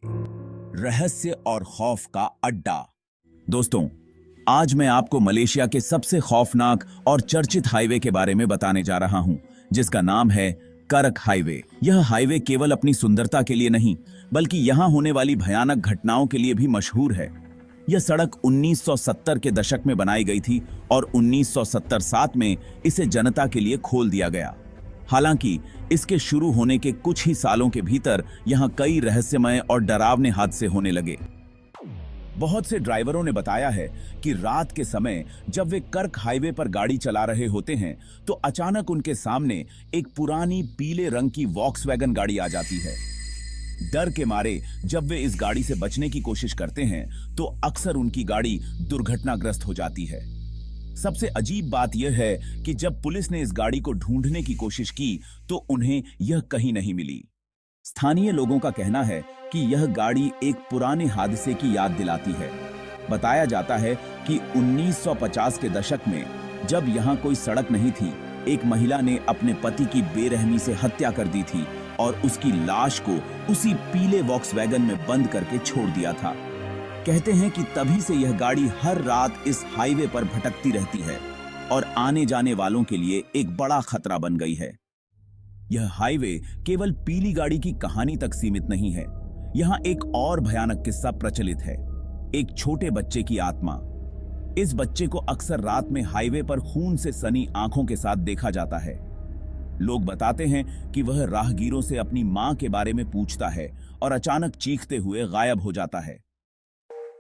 रहस्य और खौफ का अड्डा। दोस्तों, आज मैं आपको मलेशिया के सबसे खौफनाक और चर्चित हाईवे के बारे में बताने जा रहा हूं, जिसका नाम है करक हाईवे। यह हाईवे केवल अपनी सुंदरता के लिए नहीं, बल्कि यहां होने वाली भयानक घटनाओं के लिए भी मशहूर है। यह सड़क 1970 के दशक में बनाई गई थी और 1970-7 में इसे जनता के लिए खोल दिया गया। हालांकि इसके शुरू होने के कुछ ही सालों के भीतर यहां कई रहस्यमय और डरावने हादसे होने लगे। बहुत से ड्राइवरों ने बताया है कि रात के समय जब वे कर्क हाईवे पर गाड़ी चला रहे होते हैं तो अचानक उनके सामने एक पुरानी पीले रंग की वॉक्सवैगन गाड़ी आ जाती है। डर के मारे जब वे इस गाड़ी से बचने की कोशिश करते हैं तो अक्सर उनकी गाड़ी दुर्घटनाग्रस्त हो जाती है। सबसे अजीब बात यह है कि जब पुलिस ने इस गाड़ी को ढूंढने की कोशिश की तो उन्हें यह कहीं नहीं मिली। स्थानीय लोगों का कहना है कि यह गाड़ी एक पुराने हादसे की याद दिलाती है। बताया जाता है कि 1950 के दशक में जब यहां कोई सड़क नहीं थी, एक महिला ने अपने पति की बेरहमी से हत्या कर दी थी और उसकी लाश को उसी पीले वॉक्सवैगन में बंद करके छोड़ दिया था। कहते हैं कि तभी से यह गाड़ी हर रात इस हाईवे पर भटकती रहती है और आने जाने वालों के लिए एक बड़ा खतरा बन गई है। यह हाईवे केवल पीली गाड़ी की कहानी तक सीमित नहीं है। यहाँ एक और भयानक किस्सा प्रचलित है, एक छोटे बच्चे की आत्मा। इस बच्चे को अक्सर रात में हाईवे पर खून से सनी आंखों के साथ देखा जाता है। लोग बताते हैं कि वह राहगीरों से अपनी मां के बारे में पूछता है और अचानक चीखते हुए गायब हो जाता है।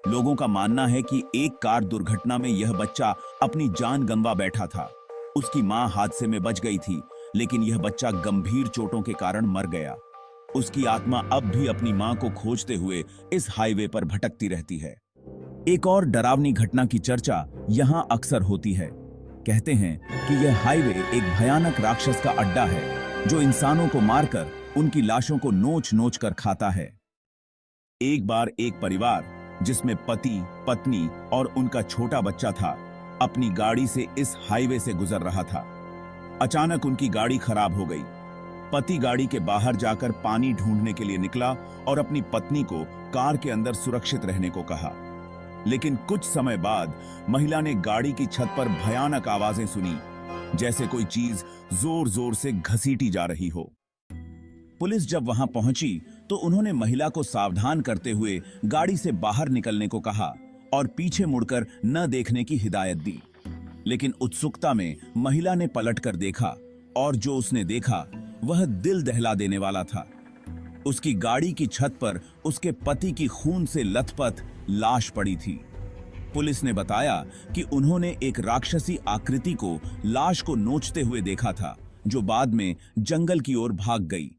लोगों का मानना है कि एक कार दुर्घटना में यह बच्चा अपनी जान गंवा बैठा था। उसकी मां हादसे में बच गई थी, लेकिन यह बच्चा गंभीर चोटों के कारण मर गया। उसकी आत्मा अब भी अपनी मां को खोजते हुए इस हाईवे पर भटकती रहती है। एक और डरावनी घटना की चर्चा यहां अक्सर होती है। कहते हैं कि यह हाईवे एक भयानक राक्षस का अड्डा है जो इंसानों को मारकर उनकी लाशों को नोच नोच कर खाता है। एक बार एक परिवार जिसमें पति, पत्नी और उनका छोटा बच्चा था, अपनी गाड़ी से इस हाईवे से गुजर रहा था। अचानक उनकी गाड़ी खराब हो गई। पति गाड़ी के बाहर जाकर पानी ढूंढने के लिए निकला और अपनी पत्नी को कार के अंदर सुरक्षित रहने को कहा। लेकिन कुछ समय बाद महिला ने गाड़ी की छत पर भयानक आवाजें सुनी, जैसे कोई चीज जोर जोर से घसीटी जा रही हो। पुलिस जब वहां पहुंची तो उन्होंने महिला को सावधान करते हुए गाड़ी से बाहर निकलने को कहा और पीछे मुड़कर न देखने की हिदायत दी। लेकिन उत्सुकता में महिला ने पलटकर देखा और जो उसने देखा वह दिल दहला देने वाला था। उसकी गाड़ी की छत पर उसके पति की खून से लथपथ लाश पड़ी थी। पुलिस ने बताया कि उन्होंने एक राक्षसी आकृति को लाश को नोचते हुए देखा था, जो बाद में जंगल की ओर भाग गई।